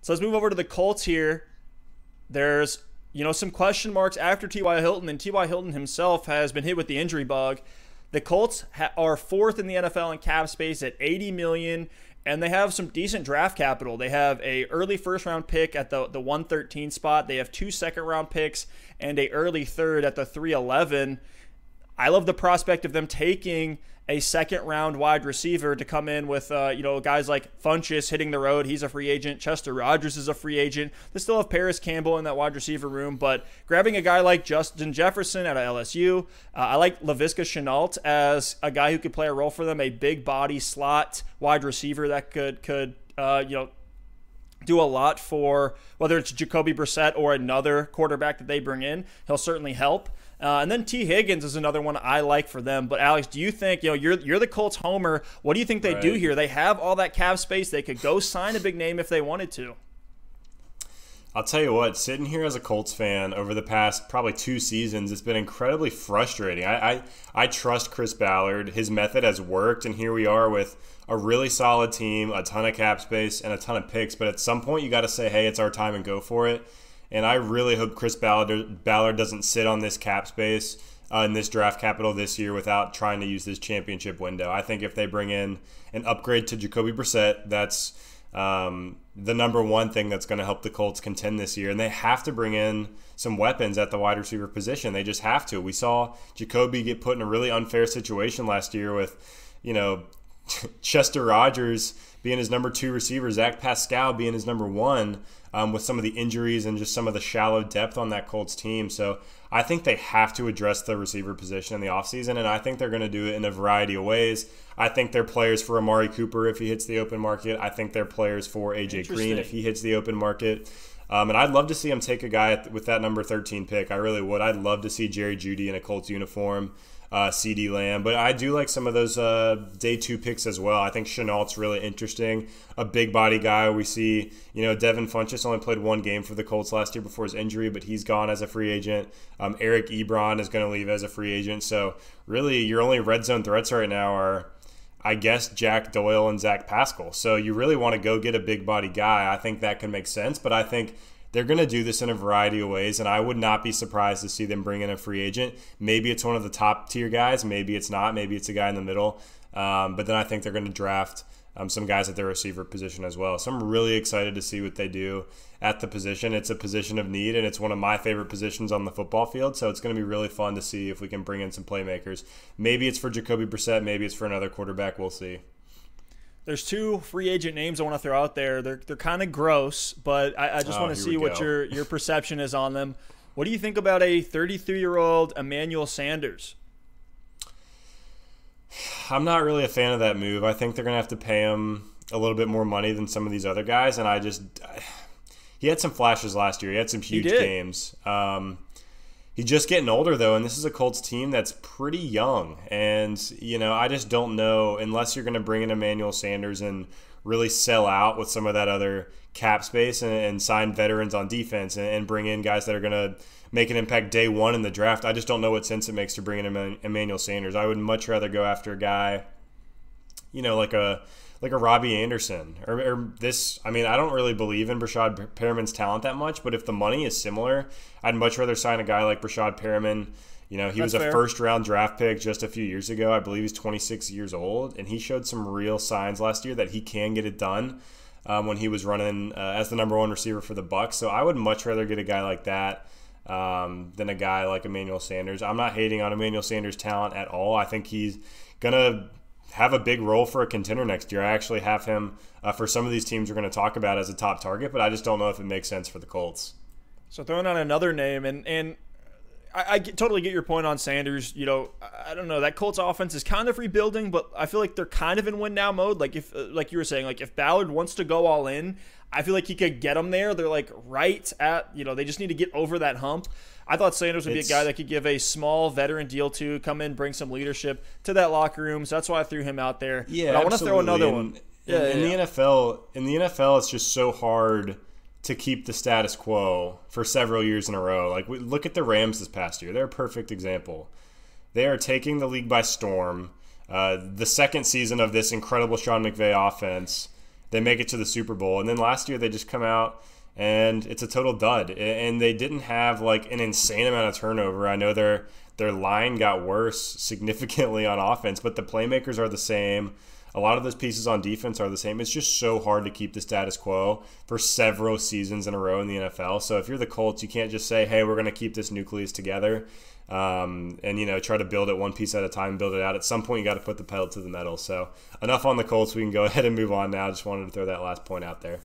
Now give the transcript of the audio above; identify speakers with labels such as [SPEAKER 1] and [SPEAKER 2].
[SPEAKER 1] So let's move over to the Colts here. There's, some question marks after T.Y. Hilton, and T.Y. Hilton himself has been hit with the injury bug. The Colts are fourth in the NFL in cap space at $80 million, and they have some decent draft capital. They have a early first-round pick at the 113 spot. They have 2 second-round picks and a early third at the 311. I love the prospect of them taking a second-round wide receiver to come in with, guys like Funchess hitting the road. He's a free agent. Chester Rogers is a free agent. They still have Paris Campbell in that wide receiver room, but grabbing a guy like Justin Jefferson out of LSU, I like Laviska Shenault as a guy who could play a role for them, a big body slot wide receiver that could do a lot for whether it's Jacoby Brissett or another quarterback that they bring in. He'll certainly help. And then T. Higgins is another one I like for them. But Alex, do you think, you're the Colts homer, what do you think they do here? They have all that cap space. They could go sign a big name if they wanted to.
[SPEAKER 2] I'll tell you what, sitting here as a Colts fan over the past probably 2 seasons, it's been incredibly frustrating. I trust Chris Ballard. His method has worked, and here we are with a really solid team, a ton of cap space, and a ton of picks. But at some point, you got to say, hey, it's our time and go for it. And I really hope Chris Ballard doesn't sit on this cap space in this draft capital this year without trying to use this championship window. I think if they bring in an upgrade to Jacoby Brissett, that's the number one thing that's going to help the Colts contend this year. And they have to bring in some weapons at the wide receiver position. They just have to. We saw Jacoby get put in a really unfair situation last year with, Chester Rogers being his number 2 receiver, Zach Pascal being his number 1, with some of the injuries and just some of the shallow depth on that Colts team. So I think they have to address the receiver position in the offseason, and I think they're going to do it in a variety of ways. I think they're players for Amari Cooper if he hits the open market. I think they're players for A.J. Green if he hits the open market. And I'd love to see him take a guy with that number 13 pick. I really would. I'd love to see Jerry Jeudy in a Colts uniform. CD Lamb, but I do like some of those day 2 picks as well. I think Chenault's really interesting, a big body guy. We see, Devin Funchess only played 1 game for the Colts last year before his injury, but he's gone as a free agent. Eric Ebron is going to leave as a free agent. So really, your only red zone threats right now are, I guess, Jack Doyle and Zach Pascal. So you really want to go get a big body guy. I think that can make sense, but I think they're going to do this in a variety of ways, and I would not be surprised to see them bring in a free agent. Maybe it's one of the top-tier guys. Maybe it's not. Maybe it's a guy in the middle. But then I think they're going to draft some guys at their receiver position as well. So I'm really excited to see what they do at the position. It's a position of need, and it's one of my favorite positions on the football field, so it's going to be really fun to see if we can bring in some playmakers. Maybe it's for Jacoby Brissett. Maybe it's for another quarterback. We'll see.
[SPEAKER 1] There's 2 free agent names I want to throw out there. They're kind of gross, but I just want to see what your perception is on them. What do you think about a 33-year-old Emmanuel Sanders?
[SPEAKER 2] I'm not really a fan of that move. I think they're going to have to pay him a little bit more money than some of these other guys, and he had some flashes last year. He had some huge games. He's just getting older, though, and this is a Colts team that's pretty young. And, I just don't know, unless you're going to bring in Emmanuel Sanders and really sell out with some of that other cap space and sign veterans on defense and bring in guys that are going to make an impact day 1 in the draft. I just don't know what sense it makes to bring in Emmanuel Sanders. I would much rather go after a guy, like a Robbie Anderson or this. I mean, I don't really believe in Brashad Perriman's talent that much, but if the money is similar, I'd much rather sign a guy like Brashad Perriman. He was a first-round draft pick just a few years ago. I believe he's 26 years old, and he showed some real signs last year that he can get it done when he was running as the number 1 receiver for the Bucs. So I would much rather get a guy like that than a guy like Emmanuel Sanders. I'm not hating on Emmanuel Sanders' talent at all. I think he's going to have a big role for a contender next year. I actually have him for some of these teams we're going to talk about as a top target, but I just don't know if it makes sense for the Colts.
[SPEAKER 1] So throwing out another name, and I totally get your point on Sanders. I don't know, that Colts offense is kind of rebuilding, but I feel like they're kind of in win now mode. Like you were saying, if Ballard wants to go all in, I feel like he could get them there. They're right at, they just need to get over that hump. I thought Sanders would be a guy that could give a small veteran deal to, come in, bring some leadership to that locker room. So that's why I threw him out there.
[SPEAKER 2] Yeah,
[SPEAKER 1] but I want to throw another one.
[SPEAKER 2] In the NFL, it's just so hard to keep the status quo for several years in a row. Look at the Rams this past year. They're a perfect example. They are taking the league by storm. The second season of this incredible Sean McVay offense, they make it to the Super Bowl. And then last year they just come out and it's a total dud. And they didn't have like an insane amount of turnover. I know their line got worse significantly on offense, but the playmakers are the same. A lot of those pieces on defense are the same. It's just so hard to keep the status quo for several seasons in a row in the NFL. So if you're the Colts, you can't just say, hey, we're going to keep this nucleus together and, try to build it one piece at a time, build it out. At some point, you got to put the pedal to the metal. So enough on the Colts. We can go ahead and move on now. Just wanted to throw that last point out there.